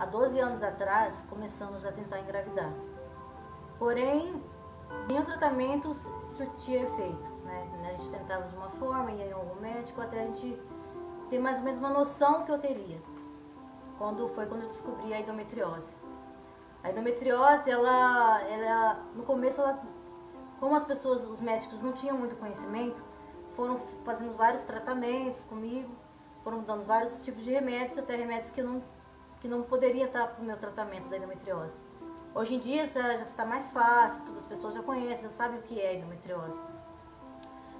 há 12 anos atrás, começamos a tentar engravidar. Porém, nenhum tratamento surtia efeito, né? A gente tentava de uma forma, ia em algum médico, até a gente ter mais ou menos uma noção que eu teria. Quando eu descobri a endometriose. A endometriose, no começo, como as pessoas, os médicos não tinham muito conhecimento, foram fazendo vários tratamentos comigo, foram dando vários tipos de remédios, até remédios que não poderia estar para o meu tratamento da endometriose. Hoje em dia já está mais fácil, todas as pessoas já conhecem, já sabem o que é endometriose.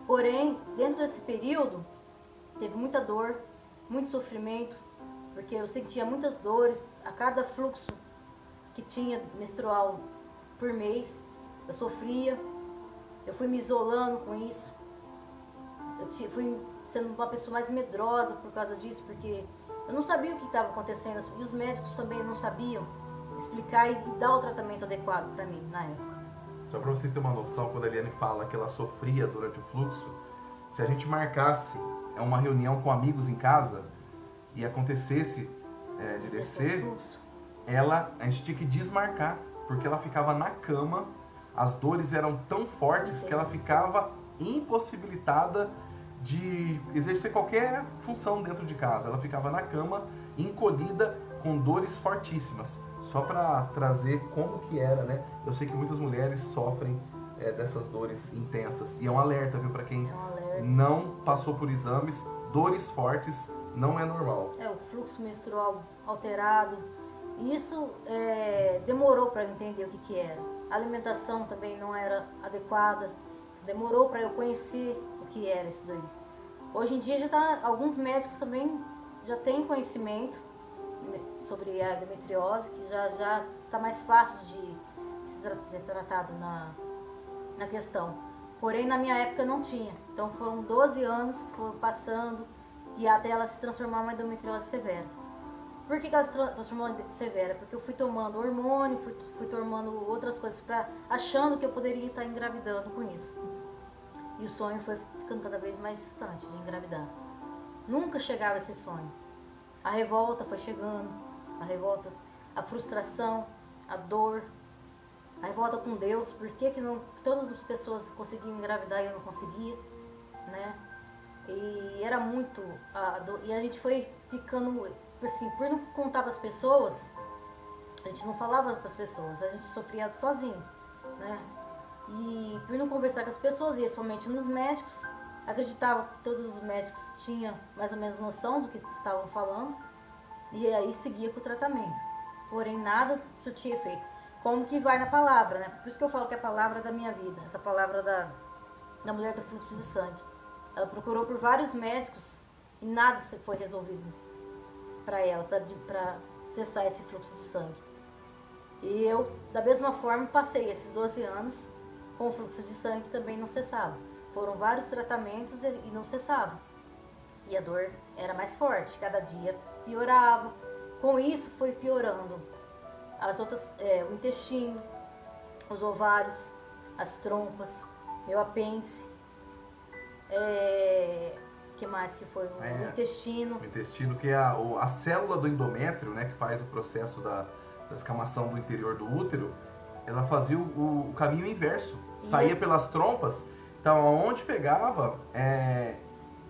Porém, dentro desse período, teve muita dor, muito sofrimento, porque eu sentia muitas dores a cada fluxo que tinha menstrual por mês. Eu sofria, eu fui me isolando com isso, fui sendo uma pessoa mais medrosa por causa disso, porque eu não sabia o que estava acontecendo e os médicos também não sabiam explicar e dar o tratamento adequado para mim na época. Só para vocês terem uma noção, quando a Eliane fala que ela sofria durante o fluxo, se a gente marcasse uma reunião com amigos em casa e acontecesse de descer, a gente tinha que desmarcar, porque ela ficava na cama, as dores eram tão fortes que ela ficava impossibilitada de exercer qualquer função dentro de casa. Ela ficava na cama, encolhida, com dores fortíssimas. Só para trazer como que era, né? Eu sei que muitas mulheres sofrem dessas dores intensas. E é um alerta, viu? Para quem não passou por exames, dores fortes não é normal. O fluxo menstrual alterado. Isso demorou para eu entender o que era. A alimentação também não era adequada. Demorou para eu conhecer o que era isso daí. Hoje em dia alguns médicos também já têm conhecimento sobre a endometriose, que já está mais fácil de ser tratado na questão. Porém, na minha época não tinha. Então foram 12 anos que foram passando e até ela se transformar em uma endometriose severa. Por que ela se transformou em severa? Porque eu fui tomando hormônio, fui tomando outras coisas, achando que eu poderia estar engravidando com isso. E o sonho foi ficando cada vez mais distante de engravidar. Nunca chegava esse sonho. A revolta foi chegando, a frustração, a dor, a revolta com Deus, por que todas as pessoas conseguiam engravidar e eu não conseguia, né? E era muito, e a gente foi ficando, assim, por não contar para as pessoas, a gente não falava para as pessoas, a gente sofria sozinho, né? E por não conversar com as pessoas, ia somente nos médicos, acreditava que todos os médicos tinham mais ou menos noção do que estavam falando, e aí seguia com o tratamento. Porém, nada surtia efeito. Como que vai na palavra, né? Por isso que eu falo que é a palavra da minha vida, essa palavra da mulher do fluxo de sangue. Ela procurou por vários médicos e nada foi resolvido para ela, para cessar esse fluxo de sangue. E eu, da mesma forma, passei esses 12 anos com o fluxo de sangue também não cessava. Foram vários tratamentos e não cessava. E a dor era mais forte, cada dia piorava. Com isso foi piorando as outras, o intestino, os ovários, as trompas, meu apêndice, que mais que foi? O intestino. O intestino, que é a célula do endométrio, né, que faz o processo da escamação do interior do útero, ela fazia o caminho inverso. Saía pelas trompas, então aonde pegava,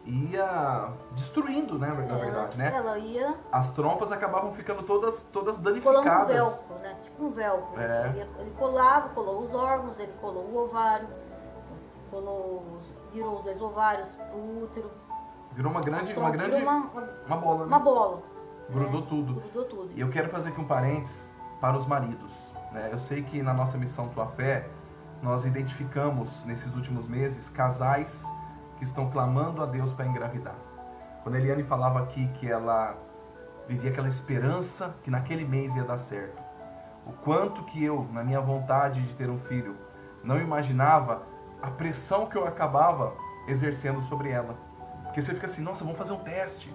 ia destruindo, né, na verdade, né? Ela ia... As trompas acabavam ficando todas danificadas. Colando um velcro, né? Tipo um velcro. Ele colou os órgãos, ele colou o ovário, virou os 2 ovários, o útero. Virou uma grande bola, né? Uma bola. Grudou tudo. Grudou tudo. E eu quero fazer aqui um parênteses para os maridos, né? Eu sei que na nossa missão Tua Fé, nós identificamos nesses últimos meses casais que estão clamando a Deus para engravidar. Quando a Eliane falava aqui que ela vivia aquela esperança que naquele mês ia dar certo, o quanto que eu, na minha vontade de ter um filho, não imaginava a pressão que eu acabava exercendo sobre ela. Porque você fica assim, nossa, vamos fazer um teste.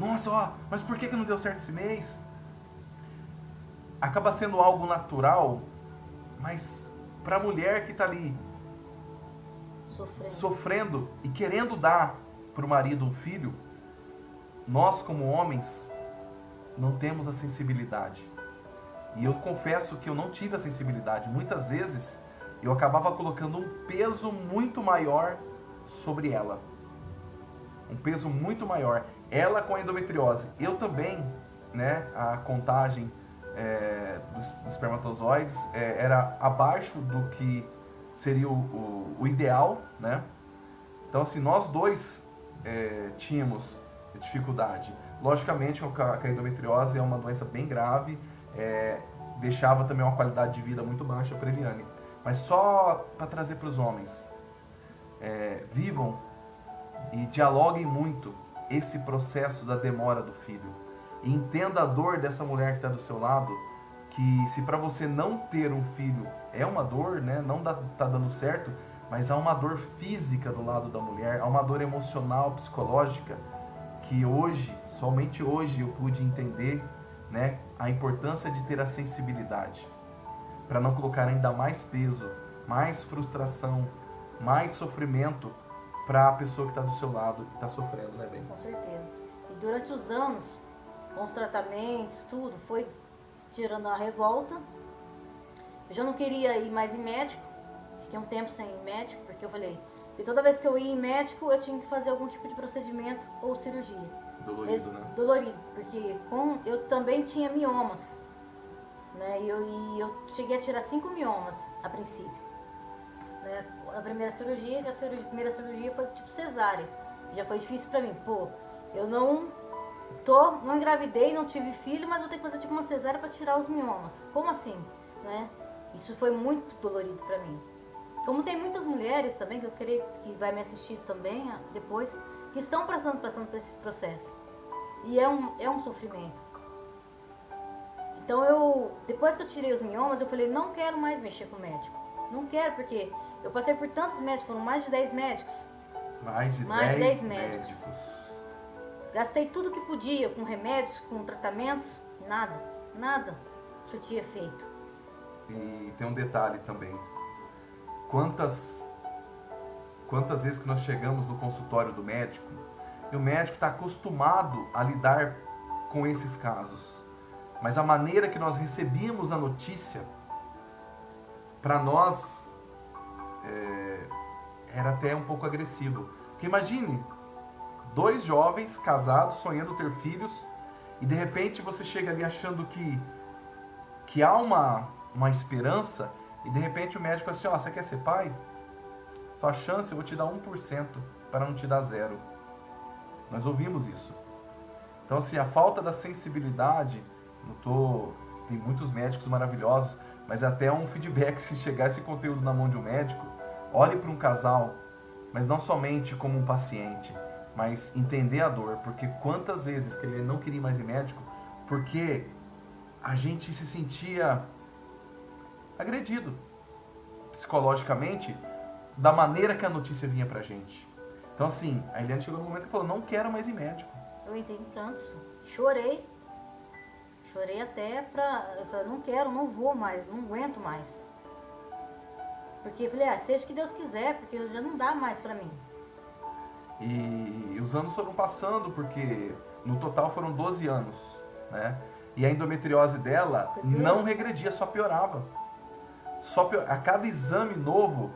Nossa, mas por que não deu certo esse mês? Acaba sendo algo natural, mas para a mulher que está ali sofrendo e querendo dar para o marido um filho, nós como homens não temos a sensibilidade. E eu confesso que eu não tive a sensibilidade. Muitas vezes eu acabava colocando um peso muito maior sobre ela. Um peso muito maior. Ela com a endometriose. Eu também, né? A contagem dos espermatozoides era abaixo do que seria o ideal, né? Então, assim, nós dois tínhamos dificuldade. Logicamente, a endometriose é uma doença bem grave, deixava também uma qualidade de vida muito baixa para a Eliane. Mas só para trazer para os homens, vivam e dialoguem muito esse processo da demora do filho. E entenda a dor dessa mulher que está do seu lado, que se para você não ter um filho é uma dor, né? Não está dando certo, mas há uma dor física do lado da mulher, há uma dor emocional, psicológica, que hoje, somente hoje eu pude entender, né, a importância de ter a sensibilidade, para não colocar ainda mais peso, mais frustração, mais sofrimento para a pessoa que está do seu lado e está sofrendo, né, bem? Com certeza. E durante os anos, com os tratamentos, tudo, foi tirando a revolta. Eu já não queria ir mais em médico, fiquei um tempo sem ir em médico, porque eu falei, e toda vez que eu ia em médico, eu tinha que fazer algum tipo de procedimento ou cirurgia. Dolorido, né? Dolorido, porque eu também tinha miomas, né? E eu cheguei a tirar 5 miomas a princípio. Né? A primeira cirurgia foi tipo cesárea. Já foi difícil pra mim. Pô, eu não engravidei, não tive filho, mas vou ter que fazer tipo uma cesárea pra tirar os miomas. Como assim? Né? Isso foi muito dolorido pra mim. Como tem muitas mulheres também, que eu creio que vai me assistir também depois, que estão passando por esse processo. E é um sofrimento. Então depois que eu tirei os miomas, eu falei, não quero mais mexer com médico. Não quero, porque eu passei por tantos médicos, foram mais de 10 médicos. Mais de 10 médicos. Gastei tudo que podia, com remédios, com tratamentos, nada surtia efeito. E tem um detalhe também. Quantas vezes que nós chegamos no consultório do médico e o médico está acostumado a lidar com esses casos, mas a maneira que nós recebíamos a notícia, para nós, era até um pouco agressivo. Porque imagine, 2 jovens casados, sonhando ter filhos, e de repente você chega ali achando que há uma esperança, e de repente o médico fala assim, ó, você quer ser pai? Tua chance eu vou te dar 1% para não te dar 0. Nós ouvimos isso. Então, assim, a falta da sensibilidade, tem muitos médicos maravilhosos, mas até um feedback, se chegar esse conteúdo na mão de um médico, olhe para um casal, mas não somente como um paciente, mas entender a dor, porque quantas vezes que ele não queria mais ir médico, porque a gente se sentia agredido psicologicamente da maneira que a notícia vinha pra gente. Então, assim, a Eliane chegou no momento que falou, não quero mais ir médico. Eu entrei em prantos, chorei até eu falei, não quero, não vou mais, não aguento mais. Porque eu falei, seja o que Deus quiser, porque já não dá mais pra mim. E os anos foram passando, porque no total foram 12 anos, né? E a endometriose dela não regredia, só piorava. A cada exame novo,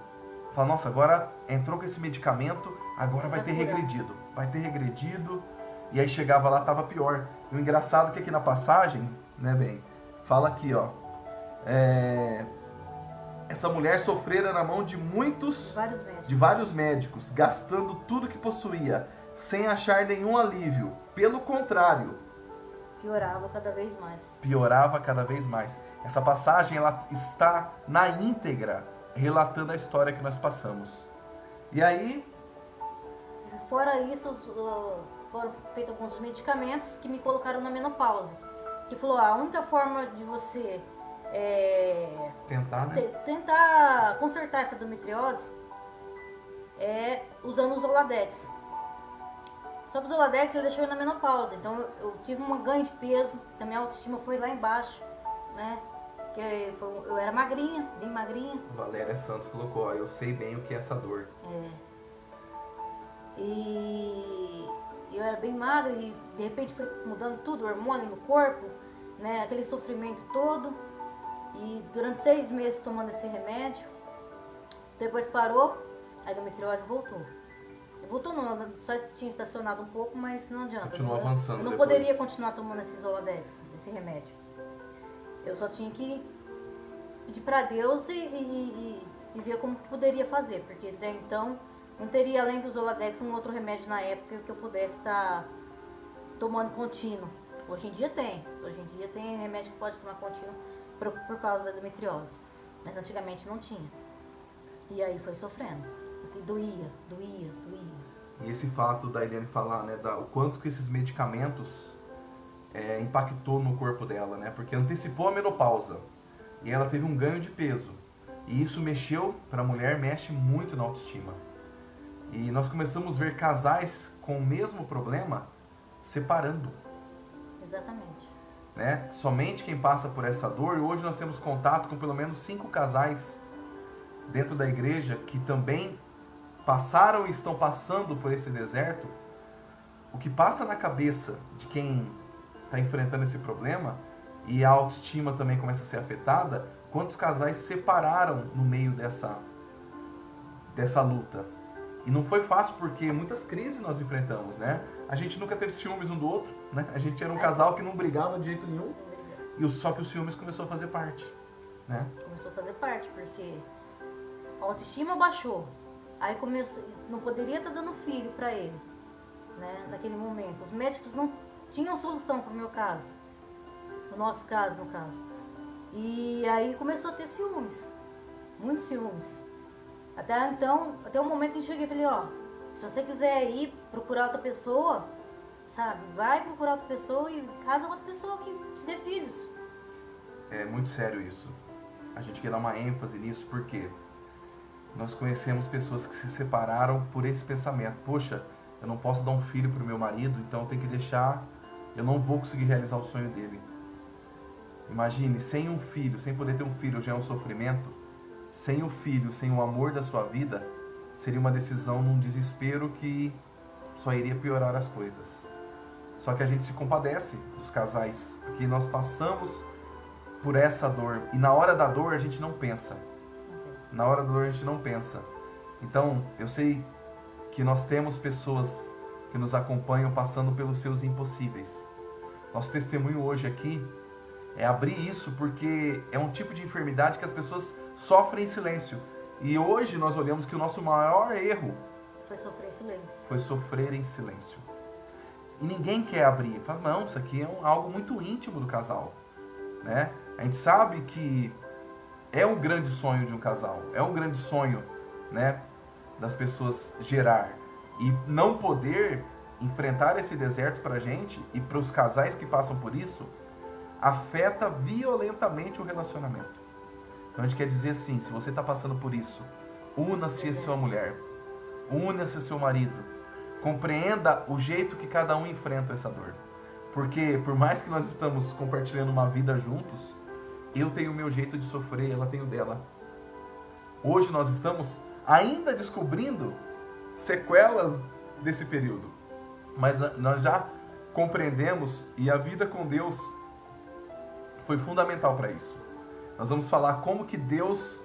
fala, nossa, agora entrou com esse medicamento, agora vai ter regredido. E aí chegava lá, tava pior. E o engraçado é que aqui na passagem, né, bem, fala aqui, ó, essa mulher sofrera na mão de vários médicos, gastando tudo que possuía, sem achar nenhum alívio. Pelo contrário, piorava cada vez mais. Essa passagem, ela está na íntegra, relatando a história que nós passamos. E aí... Fora isso, foram feitos alguns medicamentos que me colocaram na menopausa. Que falou, a única forma de você tentar consertar essa endometriose é usando o Zoladex. Só que o Zoladex ele deixou eu na menopausa, então eu tive um ganho de peso, a minha autoestima foi lá embaixo, né? Eu era magrinha, bem magrinha. Valéria Santos colocou, ó, eu sei bem o que é essa dor. E eu era bem magra e de repente foi mudando tudo, o hormônio no corpo, né? Aquele sofrimento todo. E durante 6 meses tomando esse remédio, depois parou, a endometriose voltou. Voltou não, só tinha estacionado um pouco, mas não adianta. Continuou avançando. Eu não depois. poderia continuar tomando esse Zoladex, esse remédio. Eu só tinha que pedir para Deus e ver como que poderia fazer, porque até então não teria, além do Zoladex, um outro remédio na época que eu pudesse estar tomando contínuo. Hoje em dia tem remédio que pode tomar contínuo por causa da endometriose, mas antigamente não tinha. E aí foi sofrendo, porque doía. E esse fato da Eliane falar, né, o quanto que esses medicamentos impactou no corpo dela, né, porque antecipou a menopausa e ela teve um ganho de peso. E isso mexeu, para a mulher, mexe muito na autoestima. E nós começamos a ver casais com o mesmo problema separando. Exatamente. Né? Somente quem passa por essa dor, e hoje nós temos contato com pelo menos 5 casais dentro da igreja que também passaram e estão passando por esse deserto. O que passa na cabeça de quem está enfrentando esse problema, e a autoestima também começa a ser afetada, quantos casais se separaram no meio dessa luta. E não foi fácil, porque muitas crises nós enfrentamos, né? A gente nunca teve ciúmes um do outro, né? A gente era um casal que não brigava de jeito nenhum, só que o ciúmes começou a fazer parte, né? Começou a fazer parte, porque a autoestima baixou. Aí não poderia estar dando filho para ele, né? Naquele momento. Os médicos não tinham solução para o meu caso, no nosso caso, no caso. E aí começou a ter ciúmes, muitos ciúmes. Até o momento que eu cheguei e falei, ó, se você quiser ir procurar outra pessoa, sabe, vai procurar outra pessoa e casa com outra pessoa que te dê filhos. É muito sério isso. A gente quer dar uma ênfase nisso, porque nós conhecemos pessoas que se separaram por esse pensamento. Poxa, eu não posso dar um filho para o meu marido, então eu tenho que deixar, eu não vou conseguir realizar o sonho dele. Imagine, sem um filho, sem poder ter um filho já é um sofrimento. Sem o filho, sem o amor da sua vida, seria uma decisão num desespero que só iria piorar as coisas. Só que a gente se compadece dos casais, porque nós passamos por essa dor. E na hora da dor a gente não pensa. Na hora da dor a gente não pensa. Então, eu sei que nós temos pessoas que nos acompanham passando pelos seus impossíveis. Nosso testemunho hoje aqui é abrir isso, porque é um tipo de enfermidade que as pessoas sofrem em silêncio. E hoje nós olhamos que o nosso maior erro foi sofrer em silêncio. Foi sofrer em silêncio. E ninguém quer abrir. Fala, não, isso aqui é algo muito íntimo do casal, né? A gente sabe que é um grande sonho de um casal, é um grande sonho, né, das pessoas gerar. E não poder enfrentar esse deserto pra gente e para os casais que passam por isso, afeta violentamente o relacionamento. Então a gente quer dizer assim, se você está passando por isso, una-se a sua mulher, una-se a seu marido, compreenda o jeito que cada um enfrenta essa dor. Porque por mais que nós estamos compartilhando uma vida juntos, eu tenho o meu jeito de sofrer, ela tem o dela. Hoje nós estamos ainda descobrindo sequelas desse período, mas nós já compreendemos, e a vida com Deus foi fundamental para isso. Nós vamos falar como que Deus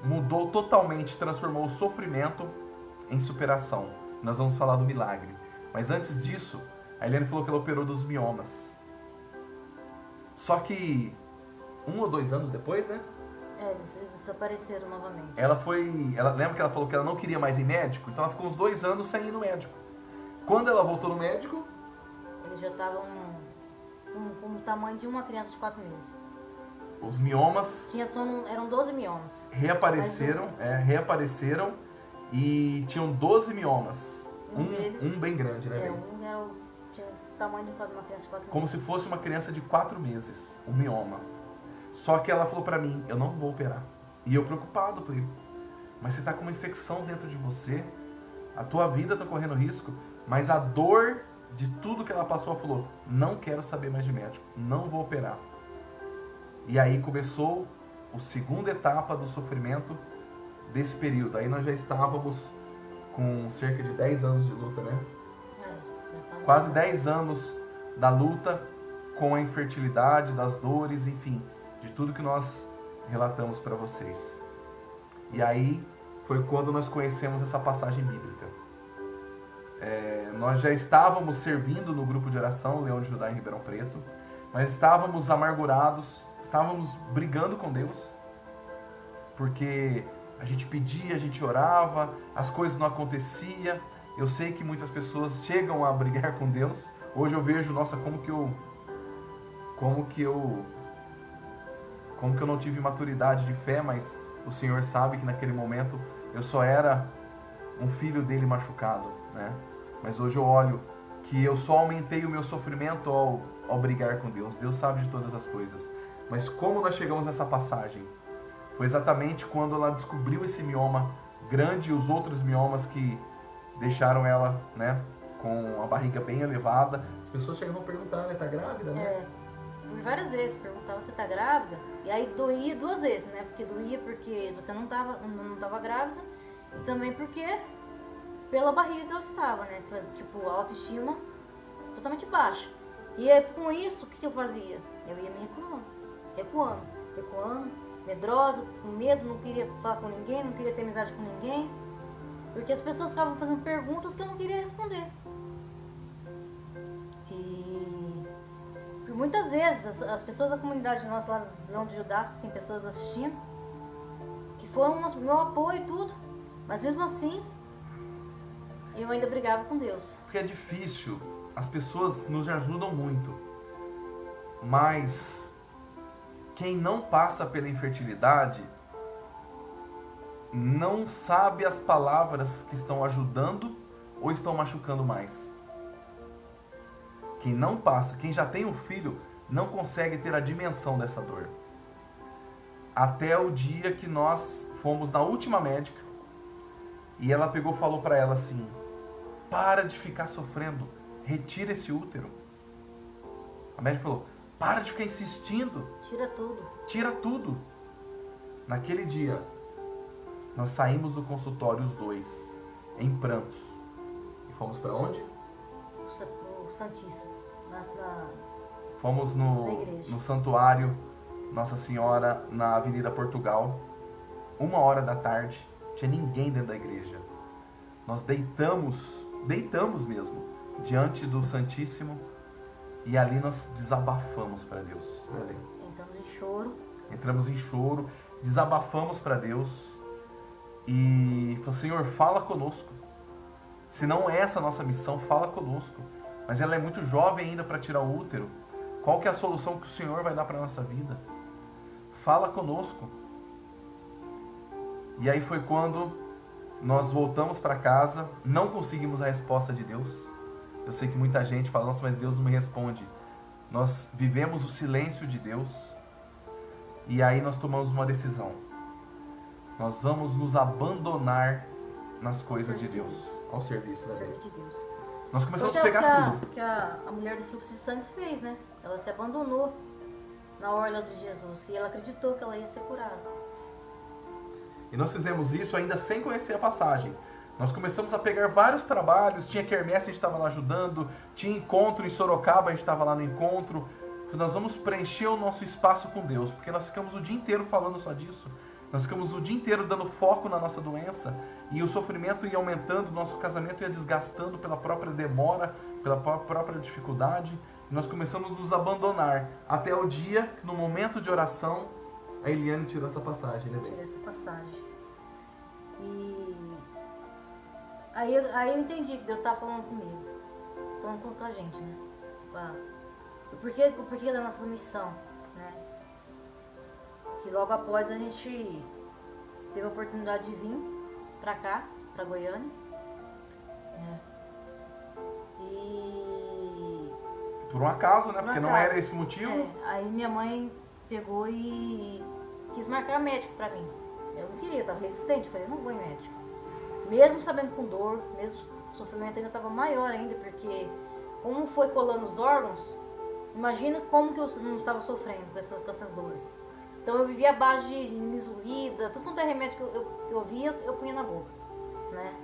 mudou totalmente, transformou o sofrimento em superação. Nós vamos falar do milagre. Mas antes disso, a Eliane falou que ela operou dos miomas. Só que 1 ou 2 anos depois, né? Eles apareceram novamente. Lembra que ela falou que ela não queria mais ir médico? Então ela ficou uns 2 anos sem ir no médico. Quando ela voltou no médico, eles já estavam com o tamanho de uma criança de 4 meses. Os miomas eram 12 miomas. Reapareceram e tinham 12 miomas. Um bem grande, né? Tinha o tamanho de uma criança de 4 meses. Como se fosse uma criança de 4 meses, um mioma. Só que ela falou pra mim, eu não vou operar. E eu preocupado, falei, mas você tá com uma infecção dentro de você, a tua vida tá correndo risco, mas a dor de tudo que ela passou, ela falou, não quero saber mais de médico, não vou operar. E aí começou a segunda etapa do sofrimento desse período. Aí nós já estávamos com cerca de 10 anos de luta, né? Já quase 10 anos da luta com a infertilidade, das dores, enfim, de tudo que nós relatamos para vocês. E aí foi quando nós conhecemos essa passagem bíblica. Nós já estávamos servindo no grupo de oração Leão de Judá em Ribeirão Preto, mas estávamos amargurados, estávamos brigando com Deus, porque a gente pedia, a gente orava, as coisas não aconteciam. Eu sei que muitas pessoas chegam a brigar com Deus. Hoje eu vejo, nossa, como que eu não tive maturidade de fé, mas o Senhor sabe que naquele momento eu só era um filho dele machucado, né? Mas hoje eu olho que eu só aumentei o meu sofrimento ao brigar com Deus. Deus sabe de todas as coisas. Mas como nós chegamos nessa passagem? Foi exatamente quando ela descobriu esse mioma grande e os outros miomas que deixaram ela, né, com a barriga bem elevada. As pessoas chegavam a perguntar, né, tá grávida, né? Várias vezes perguntava, você tá grávida? E aí doía 2 vezes, né? Porque doía porque você não tava grávida e também porque pela barriga que eu estava, né? Tipo, a autoestima totalmente baixa. E aí, com isso, o que eu fazia? Eu ia me recuando, medrosa, com medo, não queria falar com ninguém, não queria ter amizade com ninguém, porque as pessoas ficavam fazendo perguntas que eu não queria responder. E por muitas vezes, as pessoas da comunidade nossa lá do Leão de Judá, tem pessoas assistindo, que foram meu apoio e tudo, mas mesmo assim, eu ainda brigava com Deus. Porque é difícil, as pessoas nos ajudam muito, mas quem não passa pela infertilidade não sabe as palavras que estão ajudando ou estão machucando mais. Quem não passa, quem já tem um filho, não consegue ter a dimensão dessa dor. Até o dia que nós fomos na última médica e ela pegou e falou para ela assim: para de ficar sofrendo, retira esse útero. A médica falou: para de ficar insistindo. Tira tudo. Tira tudo. Naquele dia, nós saímos do consultório os dois, em prantos. E fomos para onde? O Santíssimo. Fomos na igreja. no santuário Nossa Senhora, na Avenida Portugal. 1h da tarde. Não tinha ninguém dentro da igreja. Nós deitamos mesmo, diante do Santíssimo. E ali nós desabafamos para Deus. Né? Entramos em choro, desabafamos para Deus e falamos: Senhor, fala conosco. Se não é essa a nossa missão, fala conosco. Mas ela é muito jovem ainda para tirar o útero. Qual que é a solução que o Senhor vai dar para a nossa vida? Fala conosco. E aí foi quando nós voltamos para casa, não conseguimos a resposta de Deus. Eu sei que muita gente fala: nossa, mas Deus não me responde. Nós vivemos o silêncio de Deus. E aí nós tomamos uma decisão. Nós vamos nos abandonar nas coisas de Deus. Ao serviço da Deus. Nós começamos a pegar tudo. Que a mulher do fluxo de sangue fez, né? Ela se abandonou na orla de Jesus. E ela acreditou que ela ia ser curada. E nós fizemos isso ainda sem conhecer a passagem. Nós começamos a pegar vários trabalhos. Tinha quermesse, a gente estava lá ajudando. Tinha encontro em Sorocaba, a gente estava lá no encontro. Nós vamos preencher o nosso espaço com Deus, porque nós ficamos o dia inteiro falando só disso. Nós ficamos o dia inteiro dando foco na nossa doença e o sofrimento ia aumentando, o nosso casamento ia desgastando pela própria demora, pela própria dificuldade. E nós começamos a nos abandonar até o dia que, no momento de oração, a Eliane tirou essa passagem, né, bem? Tirou essa passagem. E aí eu entendi que Deus estava falando comigo, falando com a gente, né? O porquê da nossa missão, né? Que logo após a gente teve a oportunidade de vir pra cá, pra Goiânia, né? E por um acaso, né? Porque não era esse o motivo. Aí minha mãe pegou e quis marcar médico pra mim. Eu não queria, eu tava resistente, eu falei: não vou em médico. Mesmo sabendo com dor, mesmo o sofrimento ainda tava maior ainda, porque como foi colando os órgãos, imagina como que eu não estava sofrendo com essas dores. Então eu vivia à base de misolida, tudo quanto é remédio que eu via, eu punha na boca, né?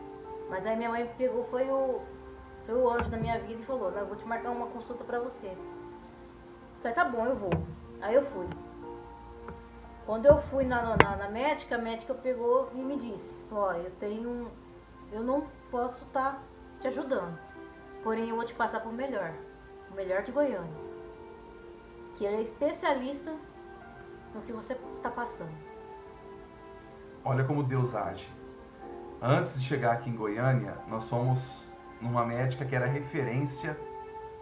Mas aí minha mãe pegou, foi Foi o anjo da minha vida e falou, não, eu vou te marcar uma consulta pra você. Falei, tá bom, eu vou. Aí eu fui. Quando eu fui na médica, a médica pegou e me disse, olha, eu não posso estar te ajudando, porém eu vou te passar pro o melhor de Goiânia, que ele é especialista no que você está passando. Olha como Deus age. Antes de chegar aqui em Goiânia, nós fomos numa médica que era referência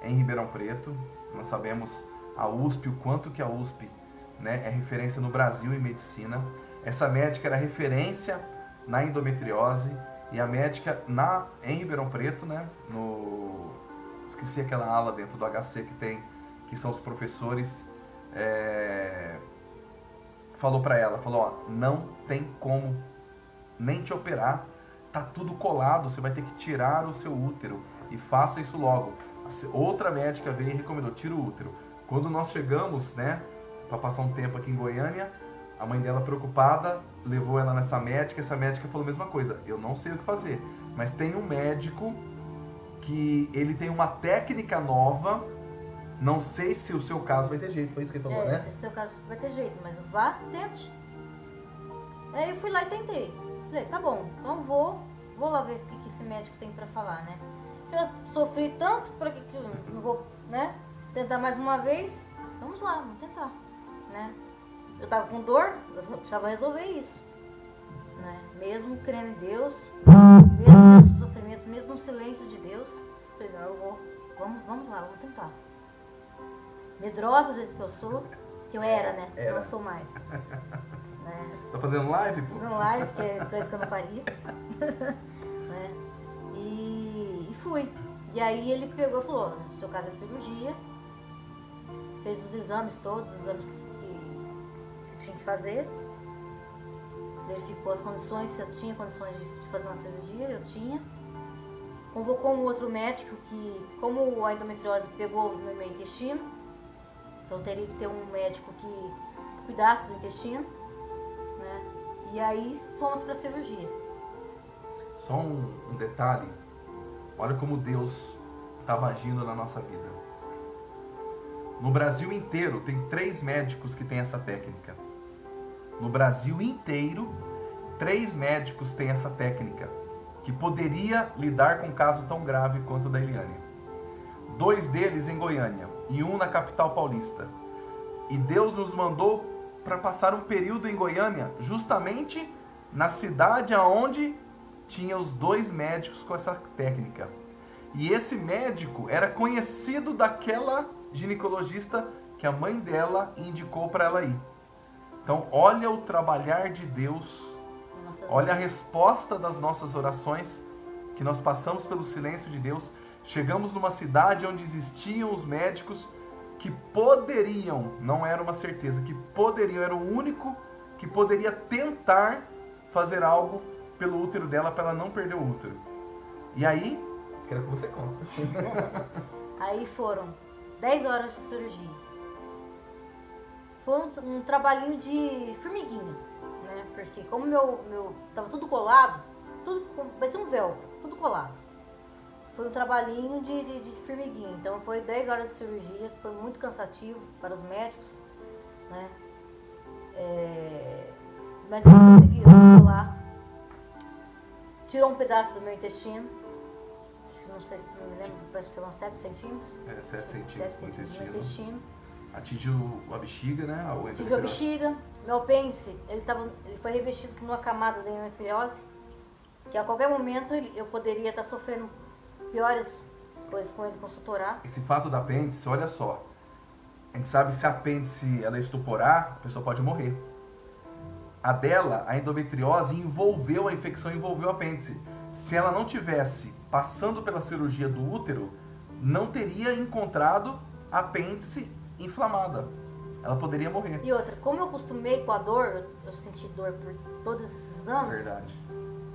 em Ribeirão Preto. Nós sabemos a USP, o quanto que a USP, né, é referência no Brasil em medicina. Essa médica era referência na endometriose e a médica em Ribeirão Preto, né, esqueci aquela ala dentro do HC que tem, que são os professores, falou para ela, falou, ó, não tem como nem te operar, tá tudo colado, você vai ter que tirar o seu útero e faça isso logo. Outra médica veio e recomendou, tira o útero. Quando nós chegamos, né, para passar um tempo aqui em Goiânia, a mãe dela preocupada levou ela nessa médica, essa médica falou a mesma coisa, eu não sei o que fazer, mas tem um médico que ele tem uma técnica nova, não sei se o seu caso vai ter jeito, foi isso que ele falou, né? Não sei se o seu caso vai ter jeito, mas vá, tente. Aí eu fui lá e tentei. Falei, tá bom, então vou lá ver o que esse médico tem pra falar, né? Eu sofri tanto, pra que eu não vou, né? Tentar mais uma vez, vamos lá, vamos tentar, né? Eu tava com dor, eu precisava resolver isso, né? Mesmo crendo em Deus, mesmo no sofrimento, mesmo no silêncio de Deus, falei, não, eu vou, vamos lá, vamos tentar. Medrosa do jeito que eu sou, que eu era, né? Era. Não sou mais. Né? Tá fazendo live, pô? Fazendo live, que é coisa que eu não faria. Né? E fui. E aí ele pegou e falou, seu caso é cirurgia, fez os exames todos, os exames que tinha que fazer, verificou as condições, se eu tinha condições de fazer uma cirurgia, eu tinha. Convocou um outro médico que, como a endometriose pegou no meu intestino, então teria que ter um médico que cuidasse do intestino, né? E aí fomos para a cirurgia. Só um detalhe, olha como Deus estava agindo na nossa vida. No Brasil inteiro tem 3 médicos que têm essa técnica. No Brasil inteiro, 3 médicos têm essa técnica, que poderia lidar com um caso tão grave quanto o da Eliane. 2 deles em Goiânia e um na capital paulista. E Deus nos mandou para passar um período em Goiânia, justamente na cidade aonde tinha os 2 médicos com essa técnica. E esse médico era conhecido daquela ginecologista que a mãe dela indicou para ela ir. Então, olha o trabalhar de Deus, olha a resposta das nossas orações, que nós passamos pelo silêncio de Deus. Chegamos numa cidade onde existiam os médicos que poderiam, não era uma certeza, que poderiam, era o único que poderia tentar fazer algo pelo útero dela para ela não perder o útero. E aí, quero que você conte. Aí foram 10 horas de cirurgia. Foi um trabalhinho de formiguinha, né? Porque como meu tava tudo colado, tudo parecia um velcro, tudo colado. Foi um trabalhinho de formiguinha. Então foi 10 horas de cirurgia, foi muito cansativo para os médicos, né? Mas eles conseguiram colar. Tirou um pedaço do meu intestino. Não sei, não me lembro, parece que são 7 centímetros. 7 centímetros do intestino. Atingiu a bexiga, né? Atingiu a bexiga. Meu apêndice, ele foi revestido com uma camada de endometriose, que a qualquer momento eu poderia estar sofrendo piores coisas com ele, com suturar. Esse fato da apêndice, olha só. A gente sabe se a apêndice ela estuporar, a pessoa pode morrer. A dela, a endometriose, a infecção envolveu o apêndice. Se ela não tivesse passando pela cirurgia do útero, não teria encontrado apêndice inflamada. Ela poderia morrer. E outra, como eu acostumei com a dor, eu senti dor por todos esses anos. Verdade.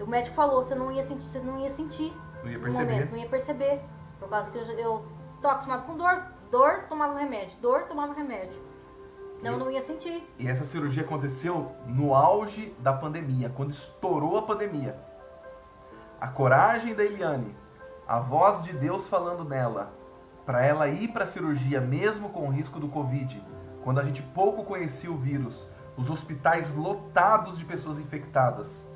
O médico falou, você não ia sentir. Não ia perceber. Momento, não ia perceber. Por causa que eu tô acostumado com dor, tomava remédio. Então eu não ia sentir. E essa cirurgia aconteceu no auge da pandemia, quando estourou a pandemia. A coragem da Eliane, a voz de Deus falando nela, para ela ir para a cirurgia, mesmo com o risco do Covid, quando a gente pouco conhecia o vírus, os hospitais lotados de pessoas infectadas,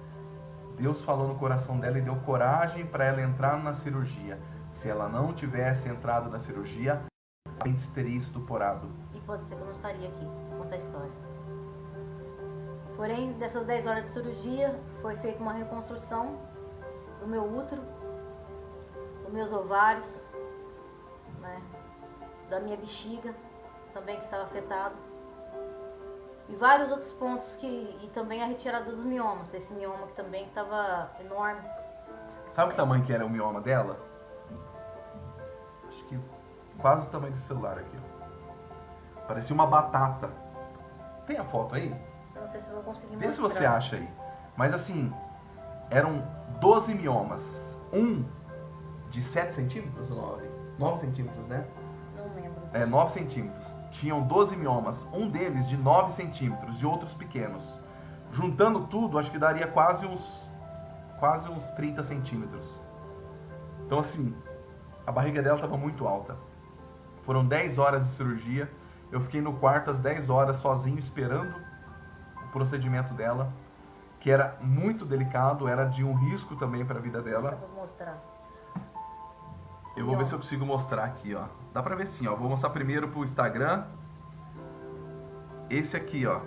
Deus falou no coração dela e deu coragem para ela entrar na cirurgia. Se ela não tivesse entrado na cirurgia, a gente teria estuporado. E pode ser que eu não estaria aqui, para contar a história. Porém, dessas 10 horas de cirurgia, foi feita uma reconstrução do meu útero, dos meus ovários, né, da minha bexiga, também que estava afetado. E vários outros pontos e também a retirada dos miomas. Esse mioma que também estava enorme. Sabe que tamanho que era o mioma dela? Acho que quase o tamanho desse celular aqui, ó. Parecia uma batata. Tem a foto aí? Eu não sei se eu vou conseguir Vê mostrar. se você acha aí. Mas assim, eram 12 miomas. Um de 7 centímetros ou 9? 9 centímetros, né? Não lembro. 9 centímetros. Tinham 12 miomas. Um deles de 9 centímetros e outros pequenos. Juntando tudo, acho que daria quase uns 30 centímetros. Então assim, a barriga dela estava muito alta. Foram 10 horas de cirurgia. Eu fiquei no quarto às 10 horas sozinho esperando o procedimento dela, que era muito delicado, era de um risco também para a vida dela. Eu vou mostrar. Eu vou ver se eu consigo mostrar aqui, ó. Dá pra ver sim, ó. Vou mostrar primeiro pro Instagram. Esse aqui, ó,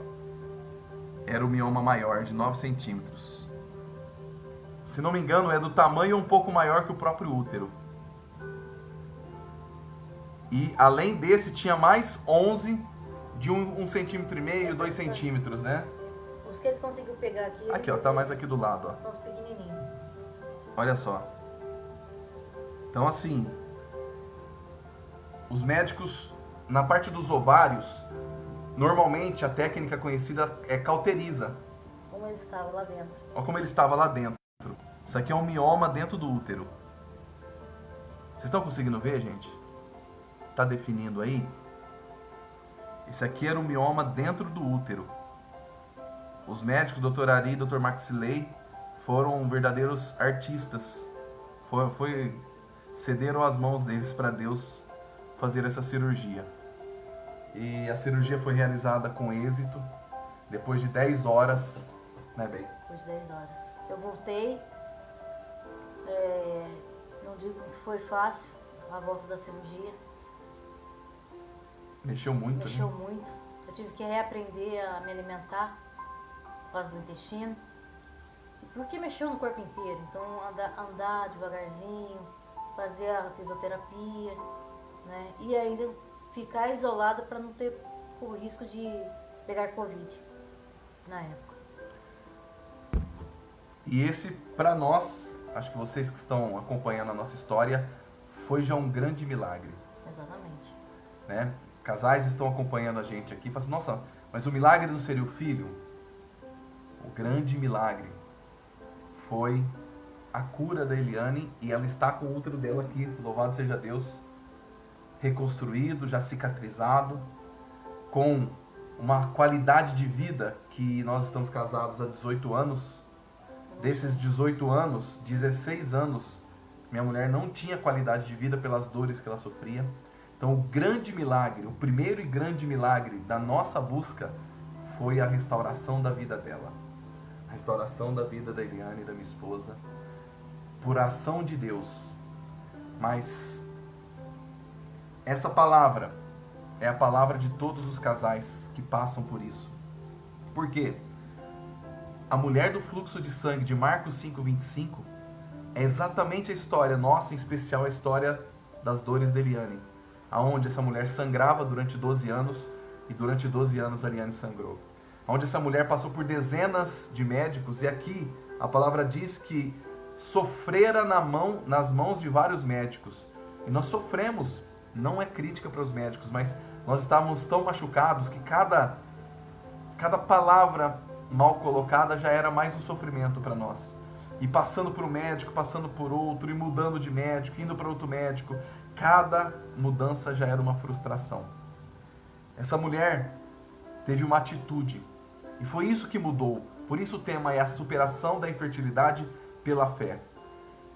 era o mioma maior, de 9 centímetros. Se não me engano, é do tamanho um pouco maior que o próprio útero. E além desse, tinha mais 11 de 1,5 centímetro, 2 centímetros, né? Os que ele conseguiu pegar aqui... Aqui, ó, tá mais aqui do lado, ó. São os pequenininhos. Olha só. Então, assim, os médicos, na parte dos ovários, normalmente a técnica conhecida é cauteriza. Como ele estava lá dentro. Olha como ele estava lá dentro. Isso aqui é um mioma dentro do útero. Vocês estão conseguindo ver, gente? Tá definindo aí? Esse aqui era um mioma dentro do útero. Os médicos, Dr. Ari e Dr. Maxilei, foram verdadeiros artistas. Cederam as mãos deles para Deus fazer essa cirurgia. E a cirurgia foi realizada com êxito, depois de 10 horas, né, bem? Depois de 10 horas. Eu voltei, não digo que foi fácil a volta da cirurgia. Mexeu muito, Mexeu né? muito. Eu tive que reaprender a me alimentar por causa do intestino. Porque mexeu no corpo inteiro. Então andar devagarzinho, fazer a fisioterapia, né? E ainda ficar isolada para não ter o risco de pegar Covid na época. E esse, para nós, acho que vocês que estão acompanhando a nossa história, foi já um grande milagre, Exatamente. né? Casais estão acompanhando a gente aqui e falam assim, nossa, mas o milagre não seria o filho? O grande milagre foi a cura da Eliane e ela está com o útero dela aqui, louvado seja Deus, reconstruído, já cicatrizado, com uma qualidade de vida que nós estamos casados há 18 anos. Desses 18 anos, 16 anos, minha mulher não tinha qualidade de vida pelas dores que ela sofria. Então o grande milagre, o primeiro e grande milagre da nossa busca foi a restauração da vida dela. A restauração da vida da Eliane, da minha esposa, por ação de Deus. Mas essa palavra é a palavra de todos os casais que passam por isso. Por quê? A mulher do fluxo de sangue de Marcos 5:25 é exatamente a história nossa, em especial a história das dores de Eliane, aonde essa mulher sangrava durante 12 anos e durante 12 anos a Eliane sangrou. Onde essa mulher passou por dezenas de médicos e aqui a palavra diz que sofrera nas mãos de vários médicos. E nós sofremos, não é crítica para os médicos, mas nós estávamos tão machucados que cada palavra mal colocada já era mais um sofrimento para nós. E passando por um médico, passando por outro, e mudando de médico, indo para outro médico, cada mudança já era uma frustração. Essa mulher teve uma atitude, e foi isso que mudou. Por isso o tema é a superação da infertilidade pela fé.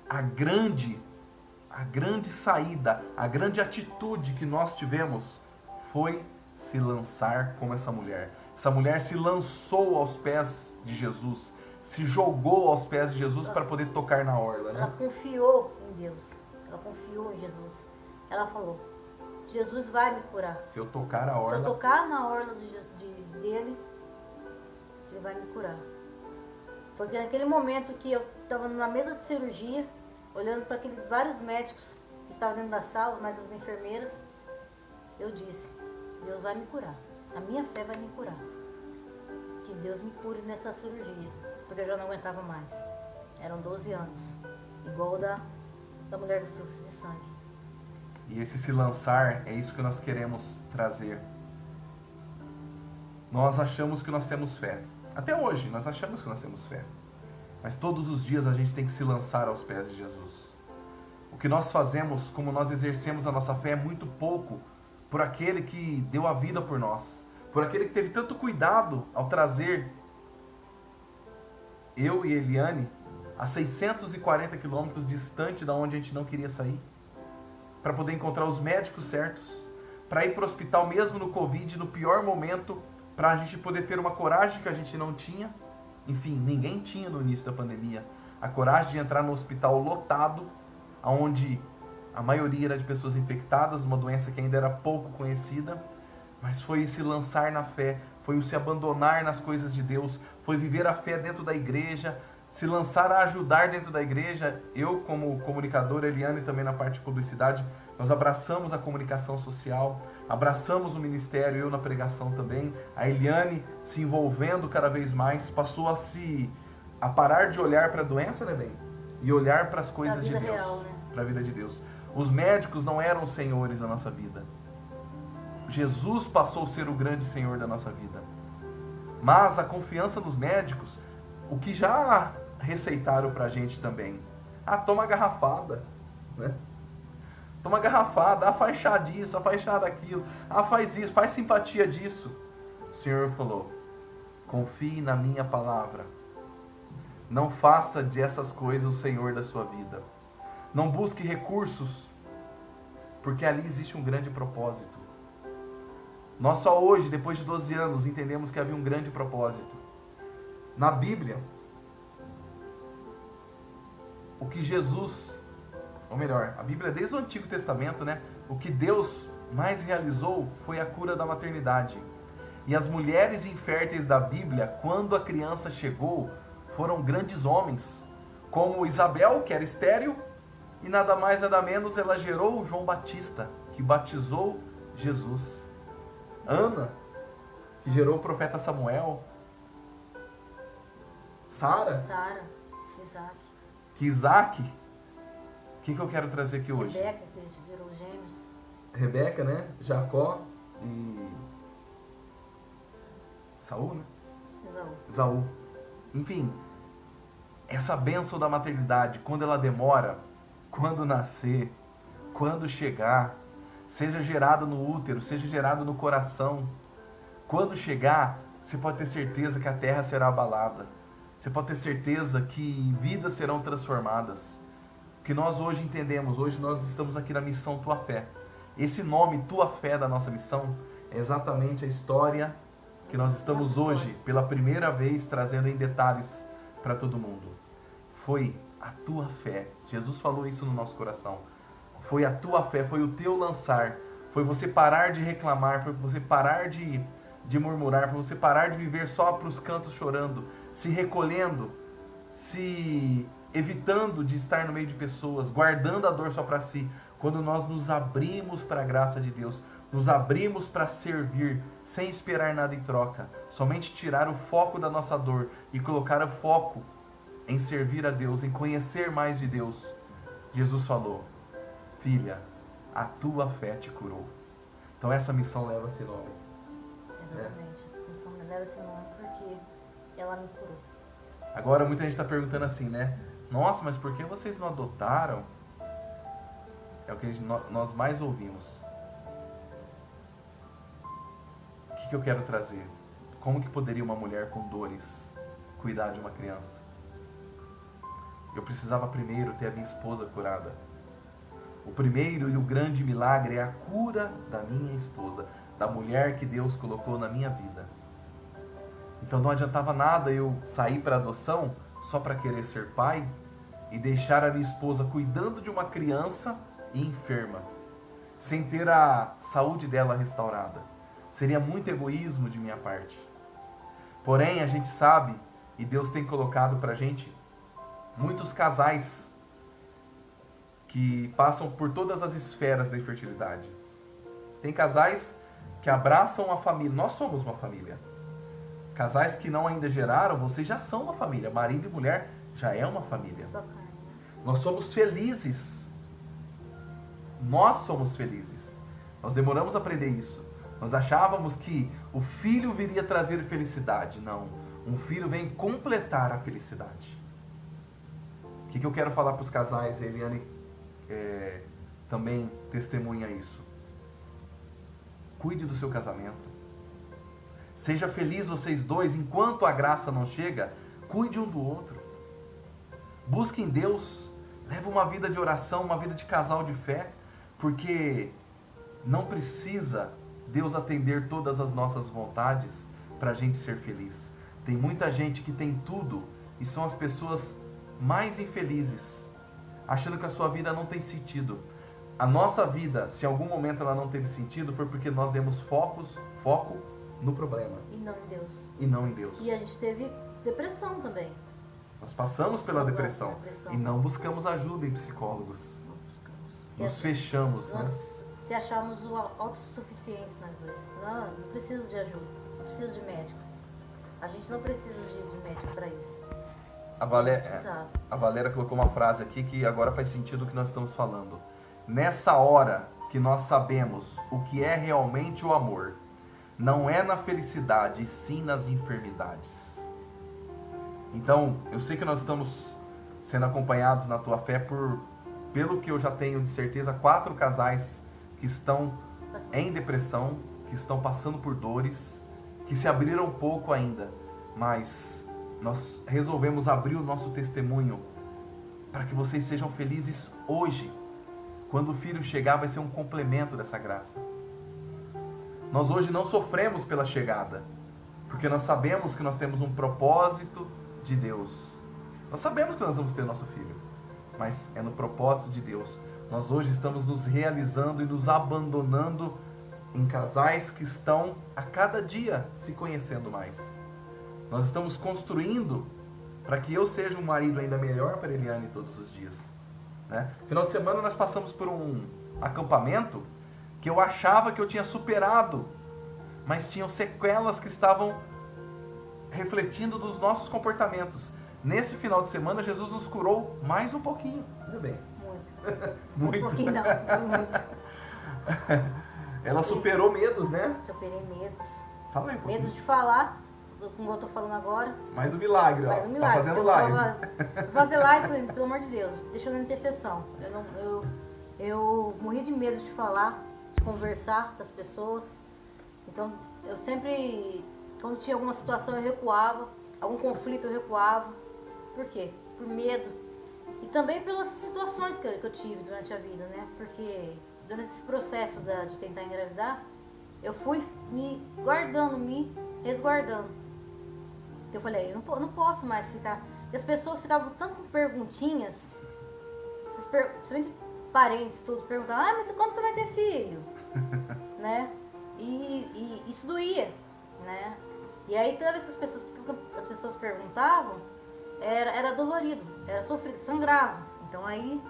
A grande a grande saída, a grande atitude que nós tivemos foi se lançar como essa mulher. Essa mulher se lançou aos pés de Jesus, se jogou aos pés de Jesus para poder tocar na orla, Ela né? confiou em Deus. Ela confiou em Jesus. Ela falou, Jesus vai me curar. Se eu tocar a Se eu orla, tocar na orla dele, ele vai me curar. Porque naquele momento que eu estava na mesa de cirurgia, olhando para aqueles vários médicos que estavam dentro da sala, mais as enfermeiras, eu disse, Deus vai me curar. A minha fé vai me curar. Que Deus me cure nessa cirurgia. Porque eu já não aguentava mais. Eram 12 anos. Igual da mulher do fluxo de sangue. e esse se lançar é isso que nós queremos trazer. Nós achamos que nós temos fé. Até hoje, nós achamos que nós temos fé. Mas todos os dias a gente tem que se lançar aos pés de Jesus. O que nós fazemos, como nós exercemos a nossa fé, é muito pouco por aquele que deu a vida por nós. Por aquele que teve tanto cuidado ao trazer eu e Eliane a 640 quilômetros distante da onde a gente não queria sair. Para poder encontrar os médicos certos. Para ir para o hospital mesmo no Covid, no pior momento, para a gente poder ter uma coragem que a gente não tinha. Enfim, ninguém tinha no início da pandemia a coragem de entrar no hospital lotado, onde a maioria era de pessoas infectadas, numa doença que ainda era pouco conhecida, mas foi se lançar na fé, foi o se abandonar nas coisas de Deus, foi viver a fé dentro da igreja, se lançar a ajudar dentro da igreja. Eu, como comunicador, Eliane também na parte de publicidade, nós abraçamos a comunicação social, abraçamos o ministério, eu na pregação também. A Eliane se envolvendo cada vez mais, passou a parar de olhar para a doença, né, bem? E olhar para as coisas de Deus, real, né? para a vida de Deus. Os médicos não eram os senhores da nossa vida. Jesus passou a ser o grande Senhor da nossa vida. Mas a confiança nos médicos, o que já receitaram pra gente também. Ah, toma garrafada, né? Toma garrafada, faz chá disso, faz chá daquilo, faz isso, faz simpatia disso. O Senhor falou, confie na minha palavra. Não faça dessas coisas o Senhor da sua vida. Não busque recursos, porque ali existe um grande propósito. Nós só hoje, depois de 12 anos, entendemos que havia um grande propósito. Na Bíblia, o que Jesus, ou melhor, a Bíblia desde o Antigo Testamento, né? O que Deus mais realizou foi a cura da maternidade. E as mulheres inférteis da Bíblia, quando a criança chegou, foram grandes homens, como Isabel, que era estéril, e nada mais nada menos ela gerou João Batista, que batizou Jesus. Ana, que gerou o profeta Samuel. Sara, Isaac. que Isaac. O que eu quero trazer aqui hoje? Rebeca, que gerou gêmeos. Rebeca, né? Jacó e Saul, né? Esaú. Enfim, essa bênção da maternidade, quando ela demora, quando nascer, quando chegar, seja gerada no útero, seja gerada no coração, quando chegar, você pode ter certeza que a terra será abalada. Você pode ter certeza que vidas serão transformadas. O que nós hoje entendemos, hoje nós estamos aqui na missão Tua Fé. Esse nome, Tua Fé, da nossa missão, é exatamente a história que nós estamos hoje, pela primeira vez, trazendo em detalhes para todo mundo. Foi a Tua Fé. Jesus falou isso no nosso coração. Foi a Tua Fé, foi o Teu lançar. Foi você parar de reclamar, foi você parar de murmurar, foi você parar de viver só para os cantos chorando, se recolhendo, se evitando de estar no meio de pessoas, guardando a dor só para si. Quando nós nos abrimos para a graça de Deus, nos abrimos para servir, sem esperar nada em troca, somente tirar o foco da nossa dor e colocar o foco em servir a Deus, em conhecer mais de Deus. Jesus falou, filha, a tua fé te curou. Então essa missão leva esse nome. Exatamente, essa missão leva esse nome porque ela me curou. Agora muita gente está perguntando assim, né? Nossa, mas por que vocês não adotaram? É o que nós mais ouvimos. O que eu quero trazer? Como que poderia uma mulher com dores cuidar de uma criança? Eu precisava primeiro ter a minha esposa curada. O primeiro e o grande milagre é a cura da minha esposa, da mulher que Deus colocou na minha vida. Então não adiantava nada eu sair para adoção só para querer ser pai e deixar a minha esposa cuidando de uma criança enferma, sem ter a saúde dela restaurada. Seria muito egoísmo de minha parte. Porém, a gente sabe, e Deus tem colocado pra gente, muitos casais que passam por todas as esferas da infertilidade. Tem casais que abraçam a família. Nós somos uma família. Casais que não ainda geraram, vocês já são uma família. Marido e mulher já é uma família. Nós somos felizes. Nós somos felizes. Nós demoramos a aprender isso. Nós achávamos que o filho viria trazer felicidade. Não. Um filho vem completar a felicidade. O que eu quero falar para os casais? A Eliane também testemunha isso. Cuide do seu casamento. Seja feliz vocês dois. Enquanto a graça não chega, cuide um do outro. Busque em Deus. Leve uma vida de oração, uma vida de casal de fé. Porque não precisa Deus atender todas as nossas vontades para a gente ser feliz. Tem muita gente que tem tudo e são as pessoas mais infelizes, achando que a sua vida não tem sentido. A nossa vida, se em algum momento ela não teve sentido, foi porque nós demos foco no problema. E não em Deus. E não em Deus. E a gente teve depressão também. Nós passamos pela depressão e não buscamos ajuda em psicólogos. Não buscamos. Nos fechamos, nós né? se achamos autossuficientes nós dois. Não preciso de ajuda, não preciso de médico. A gente não precisa de médico para isso. A Valéria colocou uma frase aqui que agora faz sentido o que nós estamos falando. Nessa hora que nós sabemos o que é realmente o amor, não é na felicidade, e sim nas enfermidades. Então, eu sei que nós estamos sendo acompanhados na tua fé pelo que eu já tenho de certeza, 4 casais que estão em depressão, que estão passando por dores, que se abriram um pouco ainda, mas nós resolvemos abrir o nosso testemunho para que vocês sejam felizes hoje. Quando o filho chegar, vai ser um complemento dessa graça. Nós hoje não sofremos pela chegada, porque nós sabemos que nós temos um propósito de Deus. Nós sabemos que nós vamos ter nosso filho, mas é no propósito de Deus. Nós hoje estamos nos realizando e nos abandonando em casais que estão a cada dia se conhecendo mais. Nós estamos construindo para que eu seja um marido ainda melhor para Eliane todos os dias. Né? Final de semana nós passamos por um acampamento que eu achava que eu tinha superado, mas tinham sequelas que estavam refletindo dos nossos comportamentos. Nesse final de semana, Jesus nos curou mais um pouquinho. Tudo bem. Muito. Um pouquinho não, muito. Ela superou medos, né? Superei medos. Fala aí um pouquinho. Medos de falar, como eu tô falando agora. Mais um milagre, ó. Mais um milagre. Tá fazendo live. Vou fazer live, falei, pelo amor de Deus, deixa eu na intercessão. Eu morri de medo de falar, de conversar com as pessoas. Então, eu sempre, quando tinha alguma situação, eu recuava. Algum conflito, eu recuava. Por quê? Por medo. E também pelas situações que eu tive durante a vida, né? Porque durante esse processo de tentar engravidar, eu fui me guardando, me resguardando. Eu falei, eu não posso mais ficar... E as pessoas ficavam tanto com perguntinhas, principalmente parentes, todos perguntavam, mas quando você vai ter filho? Né? E isso doía, né? E aí toda vez que as pessoas perguntavam, era dolorido, era sofrido, sangrava. Então aí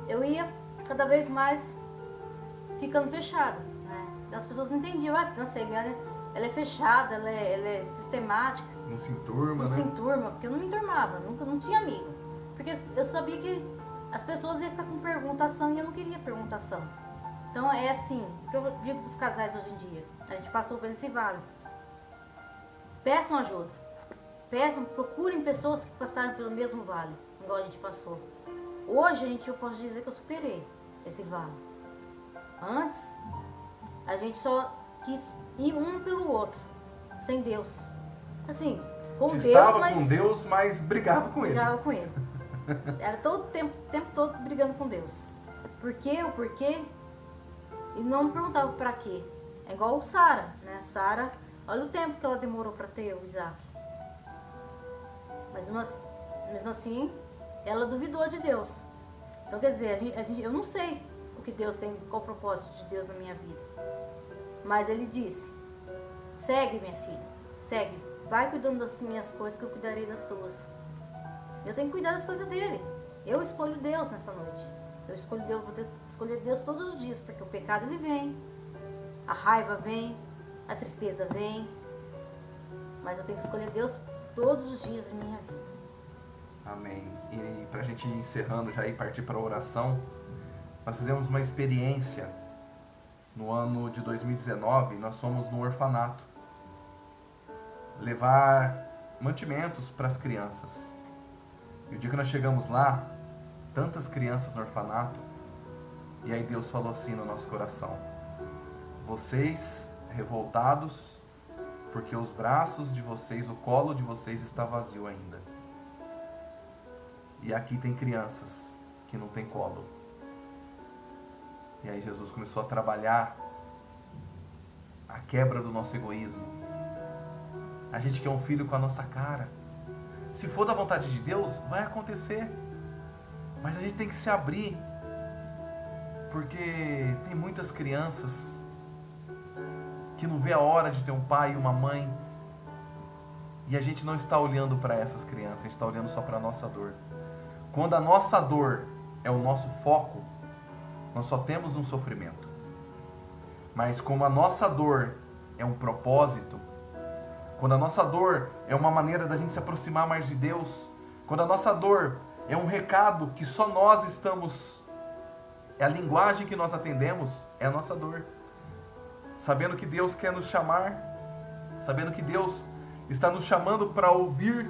eu ia cada vez mais ficando fechada, né? Então as pessoas não entendiam, porque a Eliane, ela é fechada, ela é sistemática. Não se enturma, Não né? se enturma, porque eu não me enturmava, não tinha amigo. Porque eu sabia que as pessoas iam ficar com perguntação e eu não queria perguntação. Então é assim, o que eu digo para os casais hoje em dia, a gente passou por esse vale. Peçam ajuda. Procurem pessoas que passaram pelo mesmo vale, igual a gente passou. Hoje eu posso dizer que eu superei esse vale. Antes, a gente só quis ir um pelo outro, sem Deus. Assim, com Deus, Estava mas com Deus, mas brigava com ele. brigava com ele. Era todo o tempo todo brigando com Deus. por quê, o porquê, e não me perguntava para quê. É igual o Sara, né? Sara, olha o tempo que ela demorou para ter o Isaac. Mas mesmo assim, ela duvidou de Deus. Então, quer dizer, eu não sei o que Deus tem, qual o propósito de Deus na minha vida. Mas ele disse, segue minha filha, segue. Vai cuidando das minhas coisas que eu cuidarei das tuas. Eu tenho que cuidar das coisas dele. Eu escolho Deus nessa noite. Eu escolho Deus, vou escolher Deus todos os dias, porque o pecado ele vem, a raiva vem, a tristeza vem. Mas eu tenho que escolher Deus todos os dias da minha vida. Amém. E pra gente ir encerrando já e partir para a oração, nós fizemos uma experiência no ano de 2019, nós fomos no orfanato levar mantimentos para as crianças. E o dia que nós chegamos lá, tantas crianças no orfanato, e aí Deus falou assim no nosso coração: vocês revoltados porque os braços de vocês, o colo de vocês está vazio ainda. E aqui tem crianças que não tem colo. E aí Jesus começou a trabalhar a quebra do nosso egoísmo. A gente quer um filho com a nossa cara. Se for da vontade de Deus, vai acontecer. Mas a gente tem que se abrir. Porque tem muitas crianças que não vê a hora de ter um pai e uma mãe. E a gente não está olhando para essas crianças, a gente está olhando só para a nossa dor. Quando a nossa dor é o nosso foco, nós só temos um sofrimento. Mas como a nossa dor é um propósito, quando a nossa dor é uma maneira da gente se aproximar mais de Deus, quando a nossa dor é um recado que só nós estamos, é a linguagem que nós atendemos, é a nossa dor. Sabendo que Deus quer nos chamar, sabendo que Deus está nos chamando para ouvir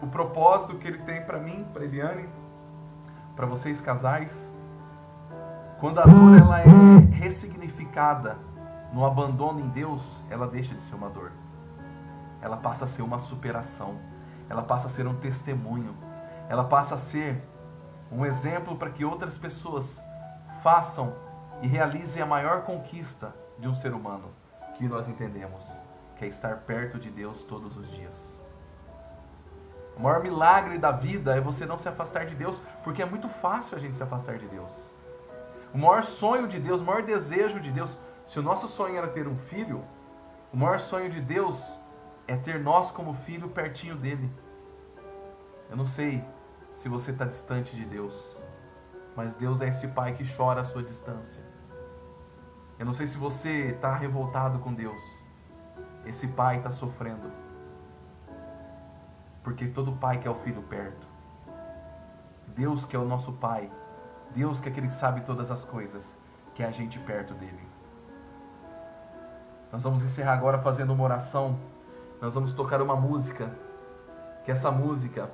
o propósito que Ele tem para mim, para Eliane, para vocês casais. Quando a dor ela é ressignificada no abandono em Deus, ela deixa de ser uma dor. Ela passa a ser uma superação. Ela passa a ser um testemunho. Ela passa a ser um exemplo para que outras pessoas façam e realizem a maior conquista de um ser humano, que nós entendemos, que é estar perto de Deus todos os dias. O maior milagre da vida é você não se afastar de Deus, porque é muito fácil a gente se afastar de Deus. O maior sonho de Deus, o maior desejo de Deus, se o nosso sonho era ter um filho, o maior sonho de Deus é ter nós como filho pertinho dele. Eu não sei se você está distante de Deus, mas Deus é esse pai que chora a sua distância. Eu não sei se você está revoltado com Deus. Esse pai está sofrendo. Porque todo pai quer o filho perto. Deus que é o nosso pai. Deus que é aquele que sabe todas as coisas. Quer a gente perto dele. Nós vamos encerrar agora fazendo uma oração. Nós vamos tocar uma música. Que essa música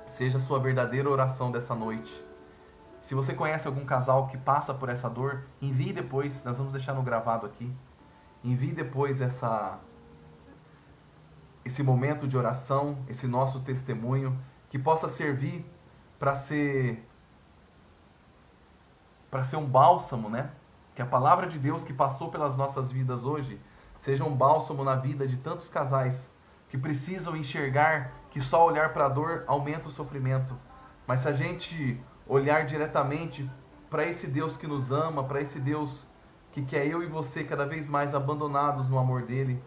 seja a sua verdadeira oração dessa noite. Se você conhece algum casal que passa por essa dor, envie depois, nós vamos deixar no gravado aqui. Envie depois esse momento de oração, esse nosso testemunho, que possa servir para ser um bálsamo, né? Que a palavra de Deus que passou pelas nossas vidas hoje seja um bálsamo na vida de tantos casais que precisam enxergar que só olhar para a dor aumenta o sofrimento. Mas se a gente olhar diretamente para esse Deus que nos ama, para esse Deus que quer eu e você cada vez mais abandonados no amor dele,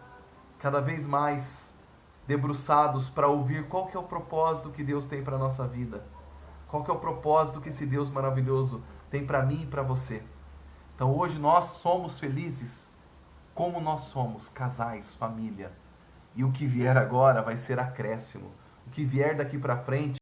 cada vez mais debruçados para ouvir qual que é o propósito que Deus tem para a nossa vida, qual que é o propósito que esse Deus maravilhoso tem para mim e para você. Então hoje nós somos felizes como nós somos, casais, família, e o que vier agora vai ser acréscimo, o que vier daqui para frente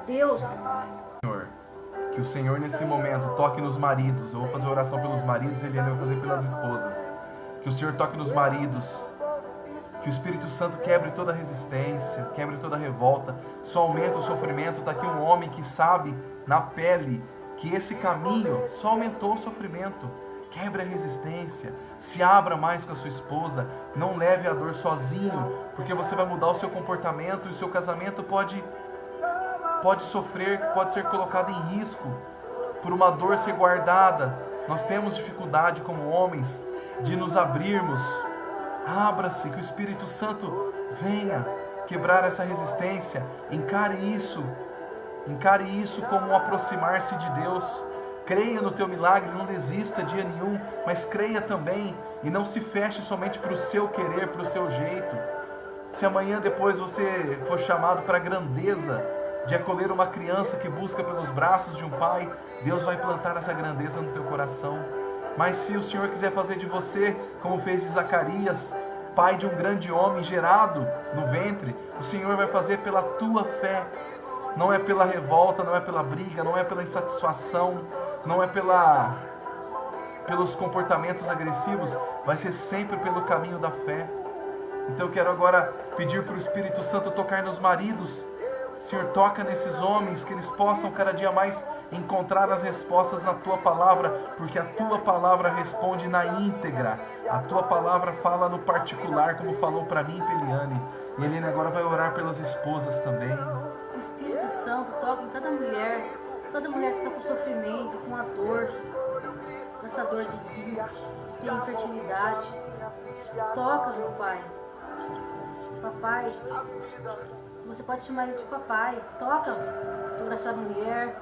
Deus. Senhor, que o Senhor nesse momento toque nos maridos. Eu vou fazer oração pelos maridos, Eliane vai fazer pelas esposas. Que o Senhor toque nos maridos. Que o Espírito Santo quebre toda resistência, quebre toda revolta. Só aumenta o sofrimento. Está aqui um homem que sabe na pele que esse caminho só aumentou o sofrimento. Quebre a resistência. Se abra mais com a sua esposa. Não leve a dor sozinho, porque você vai mudar o seu comportamento e o seu casamento pode sofrer, pode ser colocado em risco por uma dor ser guardada. Nós temos dificuldade como homens de nos abrirmos. Abra-se, que o Espírito Santo venha quebrar essa resistência. Encare isso como um aproximar-se de Deus. Creia no teu milagre, não desista dia nenhum, mas creia também e não se feche somente para o seu querer, para o seu jeito. Se amanhã depois você for chamado para a grandeza de acolher uma criança que busca pelos braços de um pai, Deus vai plantar essa grandeza no teu coração. Mas se o Senhor quiser fazer de você, como fez de Zacarias, pai de um grande homem gerado no ventre, o Senhor vai fazer pela tua fé. Não é pela revolta, não é pela briga, não é pela insatisfação, não é pelos comportamentos agressivos, vai ser sempre pelo caminho da fé. Então eu quero agora pedir para o Espírito Santo tocar nos maridos. Senhor, toca nesses homens, que eles possam cada dia mais encontrar as respostas na Tua Palavra, porque a Tua Palavra responde na íntegra. A Tua Palavra fala no particular, como falou para mim e para Eliane. E Eliane agora vai orar pelas esposas também. O Espírito Santo toca em cada mulher que está com sofrimento, com a dor, essa dor de ter infertilidade. Toca, meu Pai. Papai, você pode chamar ele de papai. Toca sobre essa mulher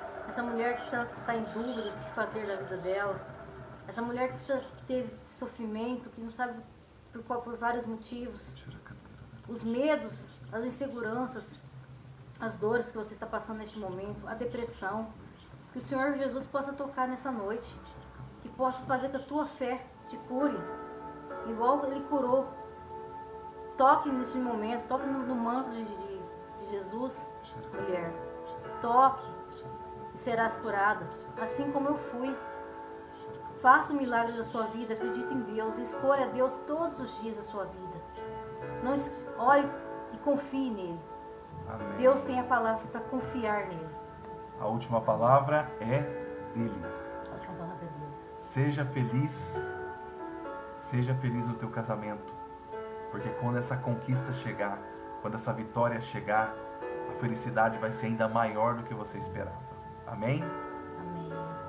que está em dúvida do que fazer da vida dela. Essa mulher que teve esse sofrimento, que não sabe por vários motivos. Os medos, as inseguranças, as dores que você está passando neste momento, a depressão. Que o Senhor Jesus possa tocar nessa noite. Que possa fazer que a tua fé te cure. Igual Ele curou. Toque neste momento, toque no manto de Jesus, mulher. Toque e serás curada, assim como eu fui. Faça o milagre da sua vida, acredite em Deus, escolha Deus todos os dias da sua vida. Não olhe e confie nele. Amém. Deus tem a palavra para confiar nele. A última palavra é dele. A última palavra é dele. Seja feliz no teu casamento, porque quando essa conquista chegar, quando essa vitória chegar, a felicidade vai ser ainda maior do que você esperava. Amém?